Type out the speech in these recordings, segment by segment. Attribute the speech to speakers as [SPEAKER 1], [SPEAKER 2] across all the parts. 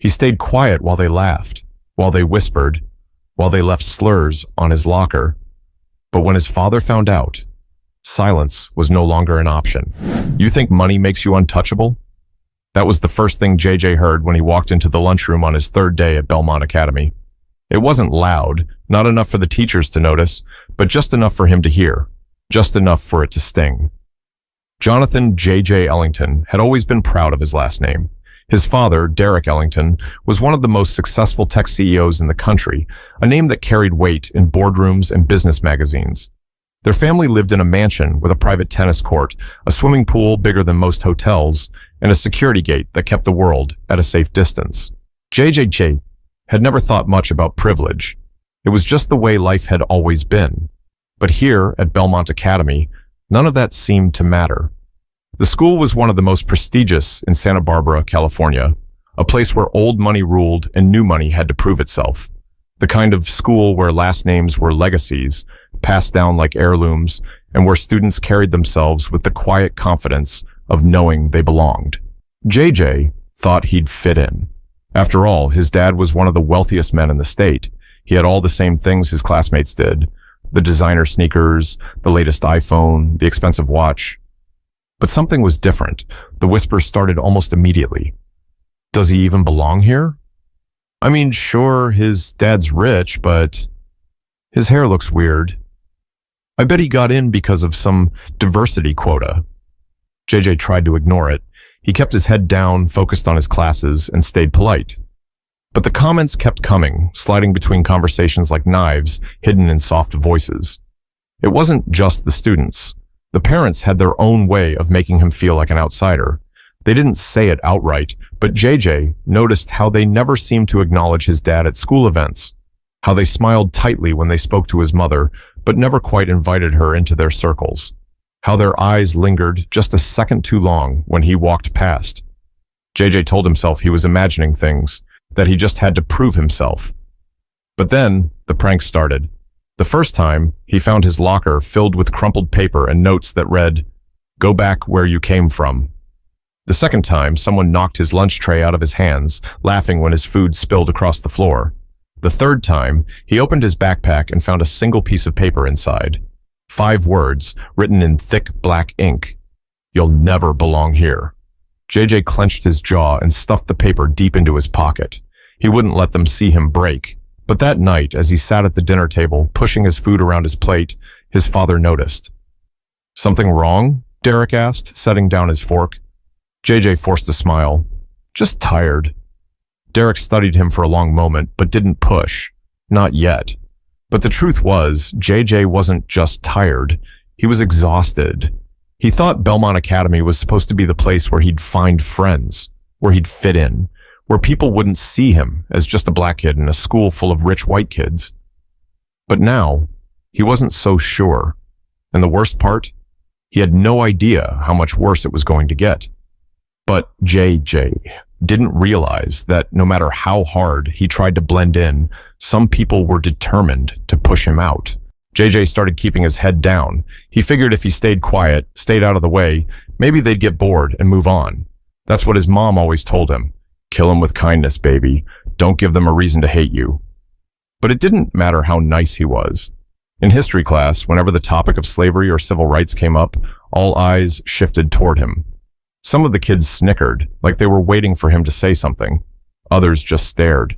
[SPEAKER 1] He stayed quiet while they laughed, while they whispered, while they left slurs on his locker. But when his father found out, silence was no longer an option. You think money makes you untouchable? That was the first thing JJ heard when he walked into the lunchroom on his third day at Belmont Academy. It wasn't loud, not enough for the teachers to notice, but just enough for him to hear, just enough for it to sting. Jonathan J.J. Ellington had always been proud of his last name. His father, Derrick Ellington, was one of the most successful tech CEOs in the country, a name that carried weight in boardrooms and business magazines. Their family lived in a mansion with a private tennis court, a swimming pool bigger than most hotels, and a security gate that kept the world at a safe distance. JJJ had never thought much about privilege. It was just the way life had always been. But here at Belmont Academy, none of that seemed to matter. The school was one of the most prestigious in Santa Barbara, California, a place where old money ruled and new money had to prove itself. The kind of school where last names were legacies, passed down like heirlooms, and where students carried themselves with the quiet confidence of knowing they belonged. JJ thought he'd fit in. After all, his dad was one of the wealthiest men in the state. He had all the same things his classmates did: the designer sneakers, the latest iPhone, the expensive watch. But something was different. The whispers started almost immediately. Does he even belong here? I mean, sure, his dad's rich, but his hair looks weird. I bet he got in because of some diversity quota. JJ tried to ignore it. He kept his head down, focused on his classes, and stayed polite. But the comments kept coming, sliding between conversations like knives hidden in soft voices. It wasn't just the students. The parents had their own way of making him feel like an outsider. They didn't say it outright, but JJ noticed how they never seemed to acknowledge his dad at school events, how they smiled tightly when they spoke to his mother, but never quite invited her into their circles, how their eyes lingered just a second too long when he walked past. JJ told himself he was imagining things, that he just had to prove himself. But then the prank started. The first time, he found his locker filled with crumpled paper and notes that read, "Go back where you came from." The second time, someone knocked his lunch tray out of his hands, laughing when his food spilled across the floor. The third time, he opened his backpack and found a single piece of paper inside. 5 words, written in thick black ink. "You'll never belong here." JJ clenched his jaw and stuffed the paper deep into his pocket. He wouldn't let them see him break. But that night, as he sat at the dinner table, pushing his food around his plate, his father noticed. "Something wrong?" Derrick asked, setting down his fork. JJ forced a smile. "Just tired." Derrick studied him for a long moment, but didn't push. Not yet. But the truth was, JJ wasn't just tired. He was exhausted. He thought Belmont Academy was supposed to be the place where he'd find friends, where he'd fit in, where people wouldn't see him as just a black kid in a school full of rich white kids. But now, he wasn't so sure. And the worst part? He had no idea how much worse it was going to get. But JJ didn't realize that no matter how hard he tried to blend in, some people were determined to push him out. JJ started keeping his head down. He figured if he stayed quiet, stayed out of the way, maybe they'd get bored and move on. That's what his mom always told him. "Kill him with kindness, baby. Don't give them a reason to hate you." But it didn't matter how nice he was. In history class, whenever the topic of slavery or civil rights came up, all eyes shifted toward him. Some of the kids snickered, like they were waiting for him to say something. Others just stared.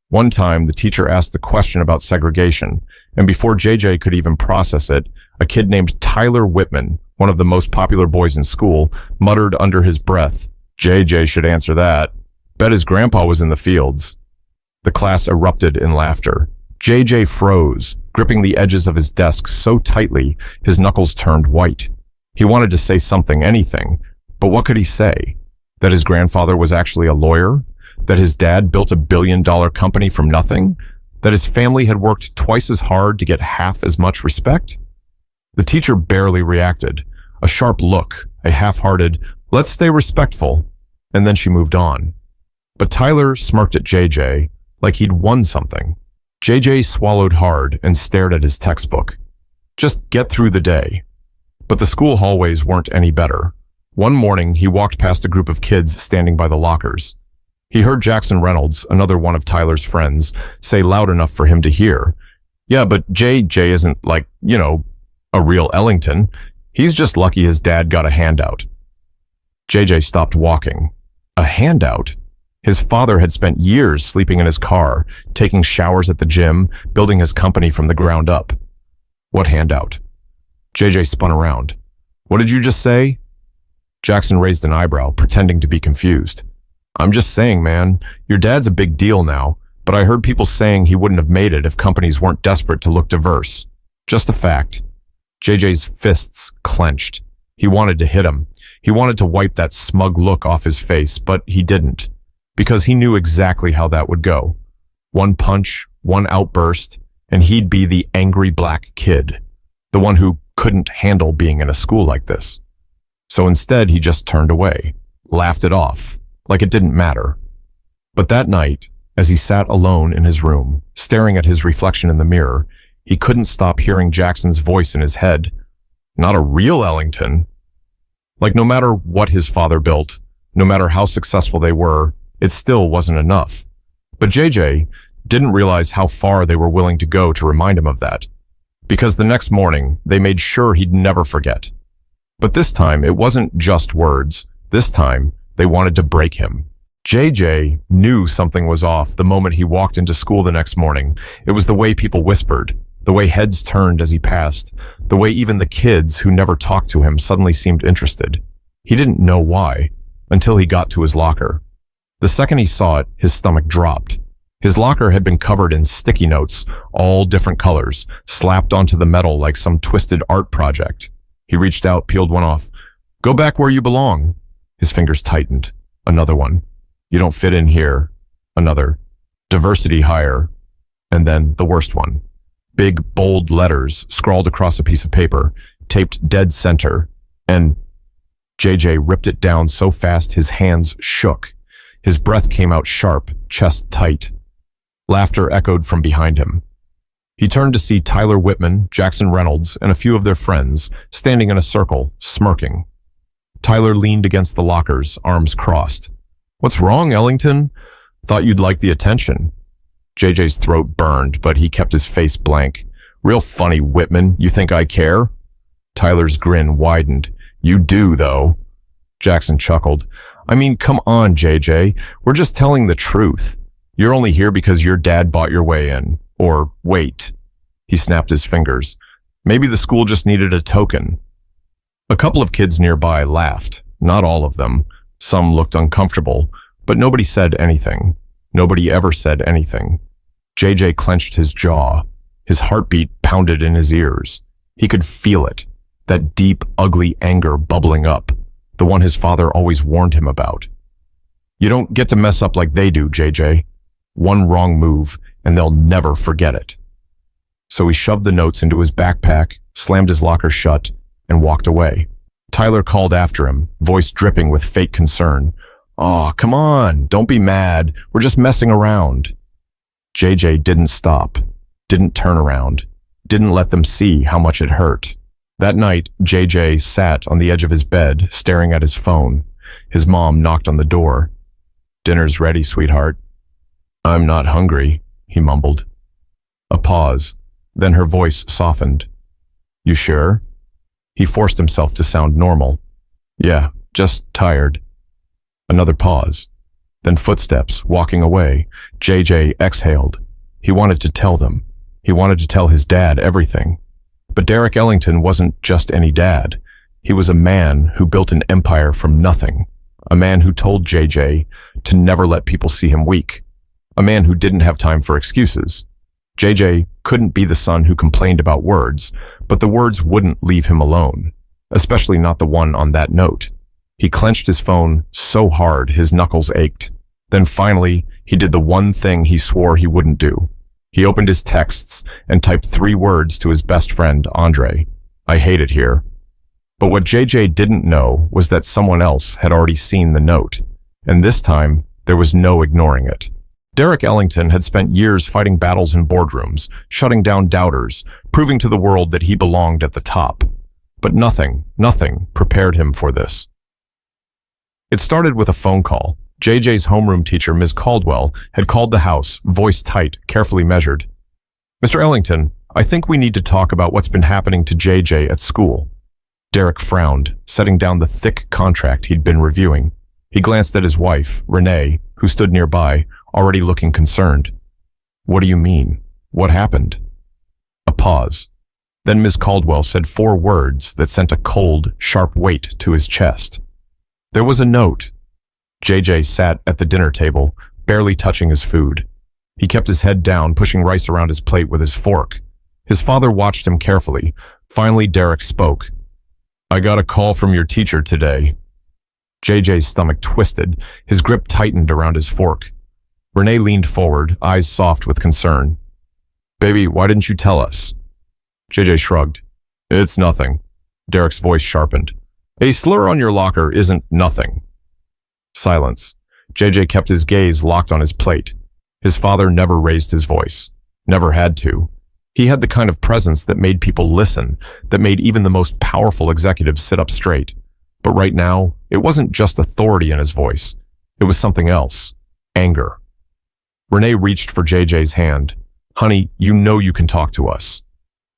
[SPEAKER 1] One time, the teacher asked a question about segregation, and before JJ could even process it, a kid named Tyler Whitman, one of the most popular boys in school, muttered under his breath, "JJ should answer that. Bet his grandpa was in the fields." The class erupted in laughter. JJ froze, gripping the edges of his desk so tightly his knuckles turned white. He wanted to say something, anything, but what could he say? That his grandfather was actually a lawyer? That his dad built a billion-dollar company from nothing? That his family had worked twice as hard to get half as much respect? The teacher barely reacted. A sharp look, a half-hearted, "Let's stay respectful," and then she moved on. But Tyler smirked at JJ like he'd won something. JJ swallowed hard and stared at his textbook. Just get through the day. But the school hallways weren't any better. One morning, he walked past a group of kids standing by the lockers. He heard Jackson Reynolds, another one of Tyler's friends, say loud enough for him to hear, "Yeah, but JJ isn't like, a real Ellington. He's just lucky his dad got a handout." JJ stopped walking. A handout? His father had spent years sleeping in his car, taking showers at the gym, building his company from the ground up. What handout? JJ spun around. "What did you just say?" Jackson raised an eyebrow, pretending to be confused. "I'm just saying, man, your dad's a big deal now, but I heard people saying he wouldn't have made it if companies weren't desperate to look diverse. Just a fact." JJ's fists clenched. He wanted to hit him. He wanted to wipe that smug look off his face, but he didn't, because he knew exactly how that would go. One punch, one outburst, and he'd be the angry black kid, the one who couldn't handle being in a school like this. So instead, he just turned away, laughed it off, like it didn't matter. But that night, as he sat alone in his room, staring at his reflection in the mirror, he couldn't stop hearing Jackson's voice in his head. Not a real Ellington. Like, no matter what his father built, no matter how successful they were, it still wasn't enough. But JJ didn't realize how far they were willing to go to remind him of that, because the next morning, they made sure he'd never forget. But this time, it wasn't just words. This time, they wanted to break him. JJ knew something was off the moment he walked into school the next morning. It was the way people whispered, the way heads turned as he passed, the way even the kids who never talked to him suddenly seemed interested. He didn't know why, until he got to his locker. The second he saw it, his stomach dropped. His locker had been covered in sticky notes, all different colors, slapped onto the metal like some twisted art project. He reached out, peeled one off. "Go back where you belong." His fingers tightened. Another one. "You don't fit in here." Another. "Diversity hire." And then the worst one. Big, bold letters scrawled across a piece of paper, taped dead center, and JJ ripped it down so fast his hands shook. His breath came out sharp, chest tight. Laughter echoed from behind him. He turned to see Tyler Whitman, Jackson Reynolds, and a few of their friends standing in a circle, smirking. Tyler leaned against the lockers, arms crossed. "What's wrong, Ellington? Thought you'd like the attention." JJ's throat burned, but he kept his face blank. "Real funny, Whitman. You think I care?" Tyler's grin widened. "You do, though." Jackson chuckled. "I mean, come on, JJ. We're just telling the truth. You're only here because your dad bought your way in. Or, wait." He snapped his fingers. "Maybe the school just needed a token." A couple of kids nearby laughed. Not all of them. Some looked uncomfortable, but nobody said anything. Nobody ever said anything. JJ clenched his jaw. His heartbeat pounded in his ears. He could feel it, that deep, ugly anger bubbling up, the one his father always warned him about. "You don't get to mess up like they do, JJ. One wrong move, and they'll never forget it." So he shoved the notes into his backpack, slammed his locker shut, and walked away. Tyler called after him, voice dripping with fake concern. "Aw, come on, don't be mad. We're just messing around." JJ didn't stop, didn't turn around, didn't let them see how much it hurt. That night, JJ sat on the edge of his bed, staring at his phone. His mom knocked on the door. "Dinner's ready, sweetheart." "I'm not hungry," he mumbled. A pause, then her voice softened. "You sure?" He forced himself to sound normal. "Yeah, just tired." Another pause, then footsteps walking away. JJ exhaled. He wanted to tell them. He wanted to tell his dad everything. But Derrick Ellington wasn't just any dad. He was a man who built an empire from nothing. A man who told JJ to never let people see him weak. A man who didn't have time for excuses. JJ couldn't be the son who complained about words, but the words wouldn't leave him alone, especially not the one on that note. He clenched his phone so hard his knuckles ached. Then finally, he did the one thing he swore he wouldn't do. He opened his texts and typed 3 words to his best friend, Andre. "I hate it here." But what JJ didn't know was that someone else had already seen the note, and this time, there was no ignoring it. Derrick Ellington had spent years fighting battles in boardrooms, shutting down doubters, proving to the world that he belonged at the top. But nothing prepared him for this. It started with a phone call, JJ's homeroom teacher, Ms. Caldwell, had called the house, voice tight, carefully measured. "Mr. Ellington, I think we need to talk about what's been happening to JJ at school." Derrick frowned, setting down the thick contract he'd been reviewing. He glanced at his wife, Renee, who stood nearby, already looking concerned. "What do you mean? What happened?" A pause. Then Ms. Caldwell said 4 words that sent a cold, sharp weight to his chest. "There was a note." JJ sat at the dinner table, barely touching his food. He kept his head down, pushing rice around his plate with his fork. His father watched him carefully. Finally, Derrick spoke. "I got a call from your teacher today." JJ's stomach twisted, his grip tightened around his fork. Renee leaned forward, eyes soft with concern. "Baby, why didn't you tell us?" JJ shrugged. "It's nothing." Derrick's voice sharpened. "A slur on your locker isn't nothing." Silence. JJ kept his gaze locked on his plate. His father never raised his voice. Never had to. He had the kind of presence that made people listen, that made even the most powerful executives sit up straight. But right now, it wasn't just authority in his voice. It was something else. Anger. Renee reached for JJ's hand. "Honey, you know you can talk to us."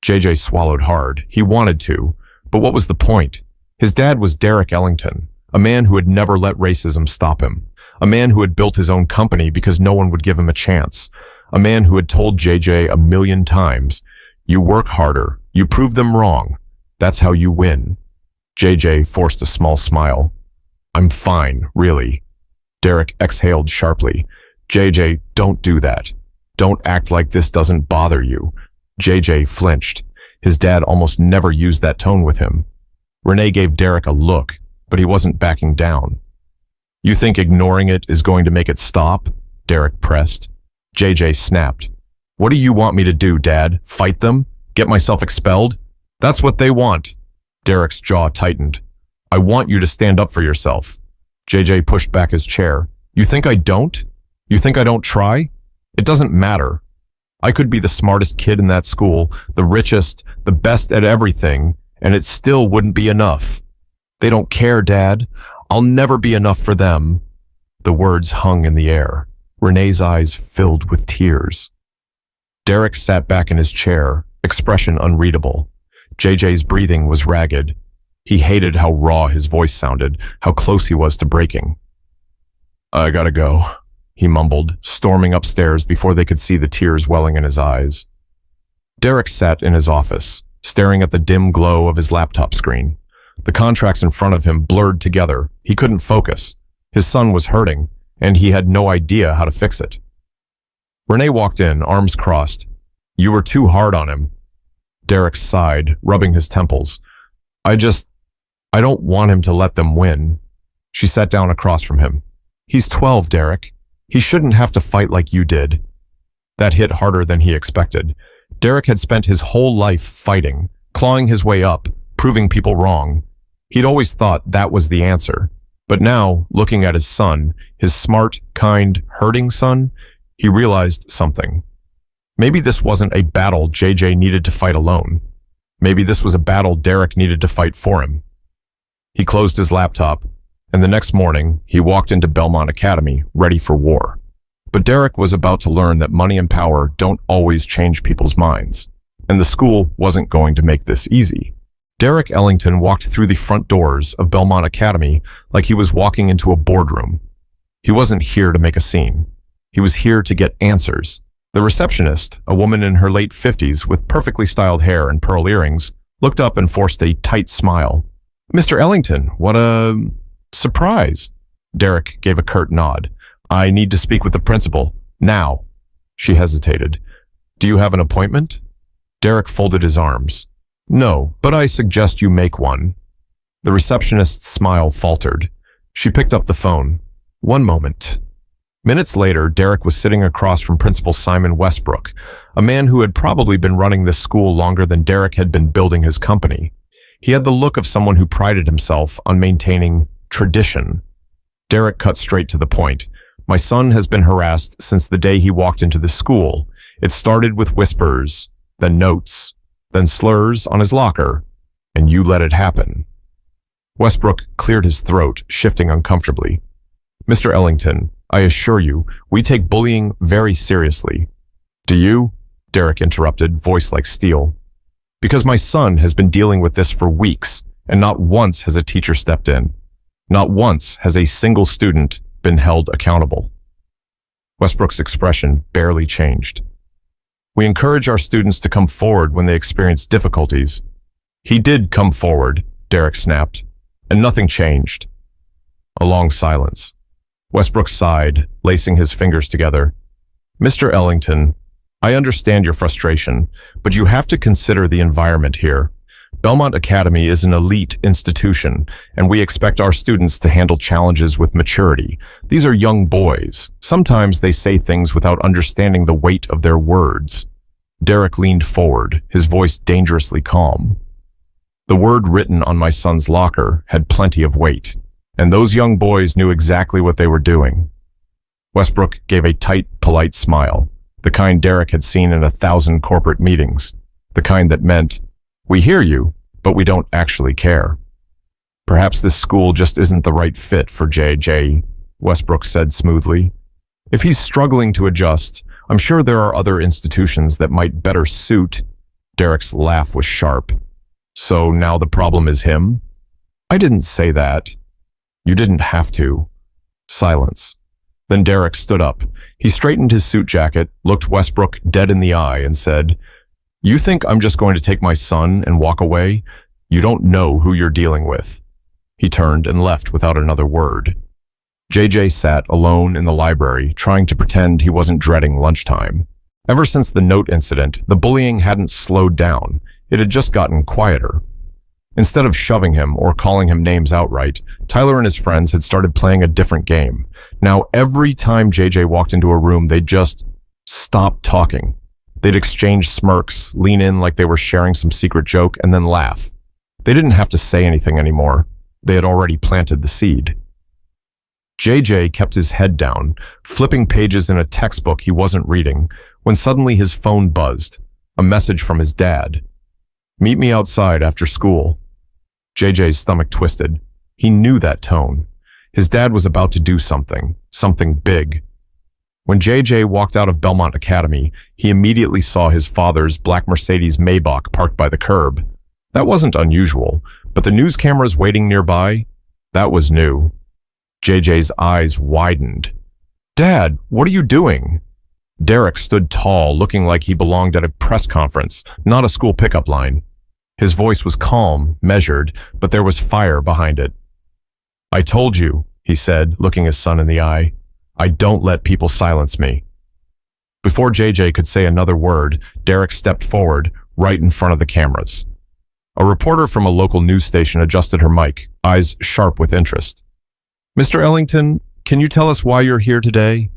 [SPEAKER 1] JJ swallowed hard. He wanted to. But what was the point? His dad was Derrick Ellington, a man who had never let racism stop him. A man who had built his own company because no one would give him a chance. A man who had told JJ 1,000,000 times, "You work harder. You prove them wrong. That's how you win." JJ forced a small smile. "I'm fine, really." Derrick exhaled sharply. "JJ, don't do that. Don't act like this doesn't bother you." JJ flinched. His dad almost never used that tone with him. Renee gave Derrick a look, but he wasn't backing down. "You think ignoring it is going to make it stop?" Derrick pressed. JJ snapped. "What do you want me to do, Dad? Fight them? Get myself expelled? That's what they want." Derrick's jaw tightened. "I want you to stand up for yourself." JJ pushed back his chair. "You think I don't? You think I don't try? It doesn't matter. I could be the smartest kid in that school, the richest, the best at everything, and it still wouldn't be enough. They don't care, Dad. I'll never be enough for them." The words hung in the air. Renee's eyes filled with tears. Derrick sat back in his chair, expression unreadable. JJ's breathing was ragged. He hated how raw his voice sounded, how close he was to breaking. "I gotta go," he mumbled, storming upstairs before they could see the tears welling in his eyes. Derrick sat in his office, staring at the dim glow of his laptop screen. The contracts in front of him blurred together. He couldn't focus. His son was hurting, and he had no idea how to fix it. Renee walked in, arms crossed. "You were too hard on him." Derrick sighed, rubbing his temples. I don't want him to let them win." She sat down across from him. "He's 12, Derrick. He shouldn't have to fight like you did." That hit harder than he expected. Derrick had spent his whole life fighting, clawing his way up, proving people wrong. He'd always thought that was the answer. But now, looking at his son, his smart, kind, hurting son, he realized something. Maybe this wasn't a battle JJ needed to fight alone. Maybe this was a battle Derrick needed to fight for him. He closed his laptop, and the next morning, he walked into Belmont Academy, ready for war. But Derrick was about to learn that money and power don't always change people's minds, and the school wasn't going to make this easy. Derrick Ellington walked through the front doors of Belmont Academy like he was walking into a boardroom. He wasn't here to make a scene. He was here to get answers. The receptionist, a woman in her late 50s with perfectly styled hair and pearl earrings, looked up and forced a tight smile. "Mr. Ellington, what a surprise." Derrick gave a curt nod. "I need to speak with the principal. Now." She hesitated. "Do you have an appointment?" Derrick folded his arms. "No, but I suggest you make one." The receptionist's smile faltered. She picked up the phone. "One moment." Minutes later, Derrick was sitting across from Principal Simon Westbrook, a man who had probably been running this school longer than Derrick had been building his company. He had the look of someone who prided himself on maintaining tradition. Derrick cut straight to the point. "My son has been harassed since the day he walked into the school. It started with whispers, then notes, then slurs on his locker, and you let it happen." Westbrook cleared his throat, shifting uncomfortably. Mr. Ellington, I assure you, we take bullying very seriously. Do you? Derrick interrupted, voice like steel. Because my son has been dealing with this for weeks, and not once has a teacher stepped in. Not once has a single student been held accountable. Westbrook's expression barely changed. We encourage our students to come forward when they experience difficulties. He did come forward, Derrick snapped, and nothing changed. A long silence. Westbrook sighed, lacing his fingers together. Mr. Ellington, I understand your frustration, but you have to consider the environment here. Belmont Academy is an elite institution, and we expect our students to handle challenges with maturity. These are young boys. Sometimes they say things without understanding the weight of their words. Derrick leaned forward, his voice dangerously calm. The word written on my son's locker had plenty of weight, and those young boys knew exactly what they were doing. Westbrook gave a tight, polite smile, the kind Derrick had seen in 1,000 corporate meetings, the kind that meant, we hear you, but we don't actually care. Perhaps this school just isn't the right fit for JJ, Westbrook said smoothly. If he's struggling to adjust, I'm sure there are other institutions that might better suit. Derrick's laugh was sharp. So now the problem is him? I didn't say that. You didn't have to. Silence. Then Derrick stood up. He straightened his suit jacket, looked Westbrook dead in the eye, and said, You think I'm just going to take my son and walk away? You don't know who you're dealing with. He turned and left without another word. JJ sat alone in the library, trying to pretend he wasn't dreading lunchtime. Ever since the note incident, the bullying hadn't slowed down. It had just gotten quieter. Instead of shoving him or calling him names outright, Tyler and his friends had started playing a different game. Now, every time JJ walked into a room, they'd just stop talking. They'd exchange smirks, lean in like they were sharing some secret joke, and then laugh. They didn't have to say anything anymore. They had already planted the seed. JJ kept his head down, flipping pages in a textbook he wasn't reading, when suddenly his phone buzzed. A message from his dad. Meet me outside after school. JJ's stomach twisted. He knew that tone. His dad was about to do something big. When JJ walked out of Belmont Academy, he immediately saw his father's black Mercedes Maybach parked by the curb. That wasn't unusual, but the news cameras waiting nearby, that was new. JJ's eyes widened. Dad, what are you doing? Derrick stood tall, looking like he belonged at a press conference, not a school pickup line. His voice was calm, measured, but there was fire behind it. I told you, he said, looking his son in the eye. I don't let people silence me. Before JJ could say another word, Derrick stepped forward, right in front of the cameras. A reporter from a local news station adjusted her mic, eyes sharp with interest. Mr. Ellington, can you tell us why you're here today?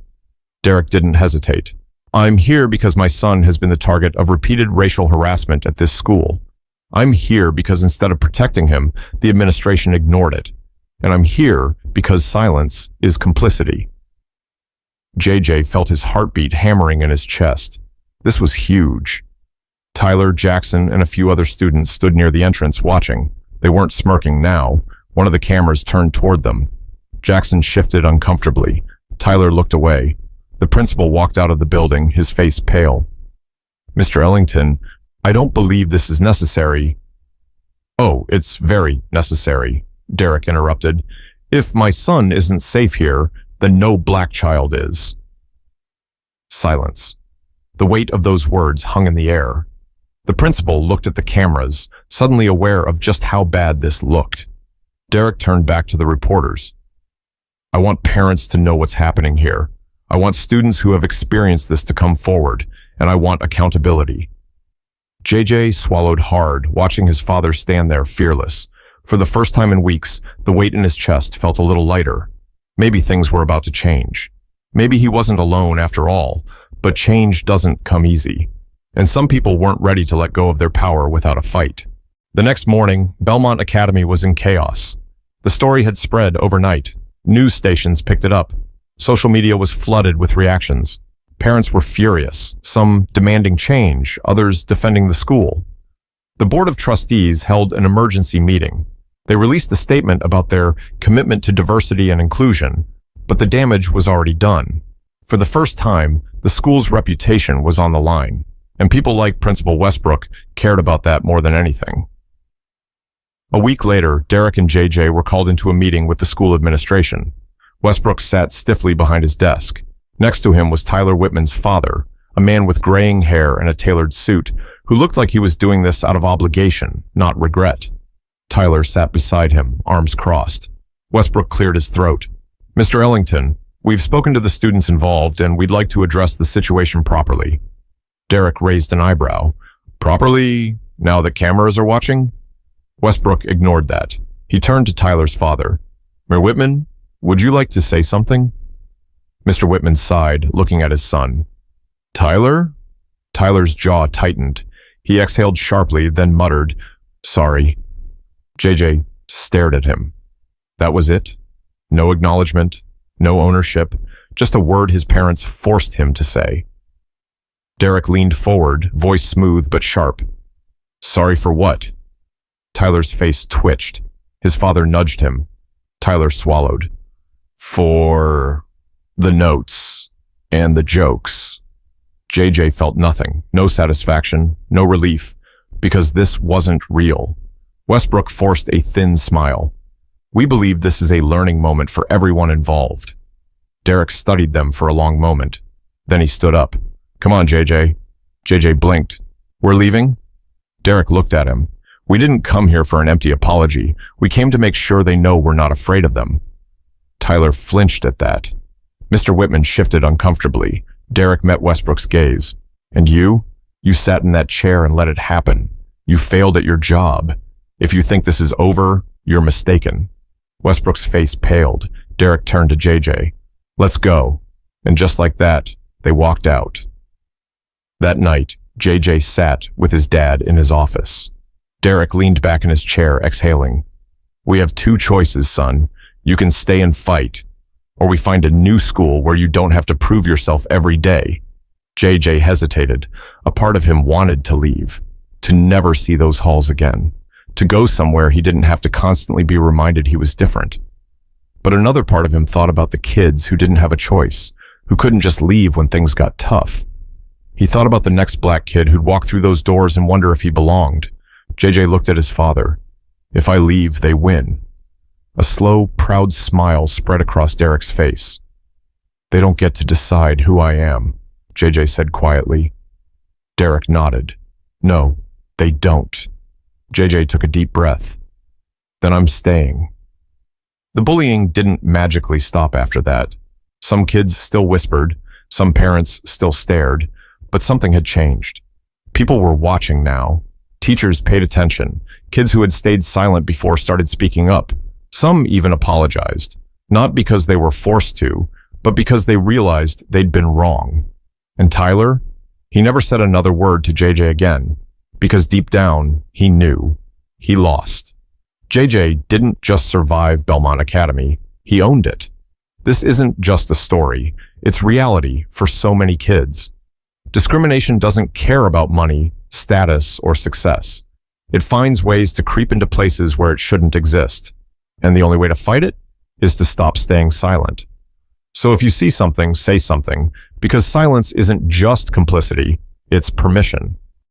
[SPEAKER 1] Derrick didn't hesitate. I'm here because my son has been the target of repeated racial harassment at this school. I'm here because instead of protecting him, the administration ignored it. And I'm here because silence is complicity. JJ felt his heartbeat hammering in his chest. This was huge. Tyler, Jackson, and a few other students stood near the entrance watching. They weren't smirking now. One of the cameras turned toward them. Jackson shifted uncomfortably. Tyler looked away. The principal walked out of the building, his face pale. Mr. Ellington, I don't believe this is necessary. Oh, it's very necessary, Derrick interrupted. If my son isn't safe here, then no black child is. Silence. The weight of those words hung in the air. The principal looked at the cameras, suddenly aware of just how bad this looked. Derrick turned back to the reporters. I want parents to know what's happening here. I want students who have experienced this to come forward, and I want accountability. JJ swallowed hard, watching his father stand there fearless. For the first time in weeks, the weight in his chest felt a little lighter. Maybe things were about to change. Maybe he wasn't alone after all, but change doesn't come easy. And some people weren't ready to let go of their power without a fight. The next morning, Belmont Academy was in chaos. The story had spread overnight. News stations picked it up. Social media was flooded with reactions. Parents were furious, some demanding change, others defending the school. The Board of Trustees held an emergency meeting. They released a statement about their commitment to diversity and inclusion, But the damage was already done. For the first time, the school's reputation was on the line, and people like Principal Westbrook cared about that more than anything. A week later, Derrick and JJ were called into a meeting with the school administration. Westbrook sat stiffly behind his desk. Next to him was Tyler Whitman's father, a man with graying hair and a tailored suit, who looked like he was doing this out of obligation, not regret. Tyler sat beside him, arms crossed. Westbrook cleared his throat. "Mr. Ellington, we've spoken to the students involved, and we'd like to address the situation properly." Derrick raised an eyebrow. "Properly, now that cameras are watching?" Westbrook ignored that. He turned to Tyler's father. "Mayor Whitman, would you like to say something?" Mr. Whitman sighed, looking at his son. "Tyler?" Tyler's jaw tightened. He exhaled sharply, then muttered, "Sorry." JJ stared at him. That was it? No acknowledgement, no ownership, just a word his parents forced him to say. Derrick leaned forward, voice smooth but sharp. "Sorry for what?" Tyler's face twitched. His father nudged him. Tyler swallowed. "For the notes and the jokes." JJ felt nothing, no satisfaction, no relief, because this wasn't real. Westbrook forced a thin smile. "We believe this is a learning moment for everyone involved." Derrick studied them for a long moment. Then he stood up. "Come on, JJ." JJ blinked. "We're leaving?" Derrick looked at him. "We didn't come here for an empty apology. We came to make sure they know we're not afraid of them." Tyler flinched at that. Mr. Whitman shifted uncomfortably. Derrick met Westbrook's gaze. "And you? You sat in that chair and let it happen. You failed at your job. If you think this is over, you're mistaken." Westbrook's face paled. Derrick turned to JJ. "Let's go." And just like that, they walked out. That night, JJ sat with his dad in his office. Derrick leaned back in his chair, exhaling. "We have two choices, son. You can stay and fight, or we find a new school where you don't have to prove yourself every day." JJ hesitated. A part of him wanted to leave, to never see those halls again, to go somewhere he didn't have to constantly be reminded he was different. But another part of him thought about the kids who didn't have a choice, who couldn't just leave when things got tough. He thought about the next black kid who'd walk through those doors and wonder if he belonged. JJ looked at his father. "If I leave, they win." A slow, proud smile spread across Derrick's face. "They don't get to decide who I am," JJ said quietly. Derrick nodded. "No, they don't." JJ took a deep breath. "Then I'm staying." The bullying didn't magically stop after that. Some kids still whispered, some parents still stared, but something had changed. People were watching now. Teachers paid attention. Kids who had stayed silent before started speaking up. Some even apologized, not because they were forced to, but because they realized they'd been wrong. And Tyler? He never said another word to JJ again, because deep down, he knew. He lost. JJ didn't just survive Belmont Academy, he owned it. This isn't just a story, it's reality for so many kids. Discrimination doesn't care about money, status, or success. It finds ways to creep into places where it shouldn't exist. And the only way to fight it is to stop staying silent. So if you see something, say something, because silence isn't just complicity, it's permission.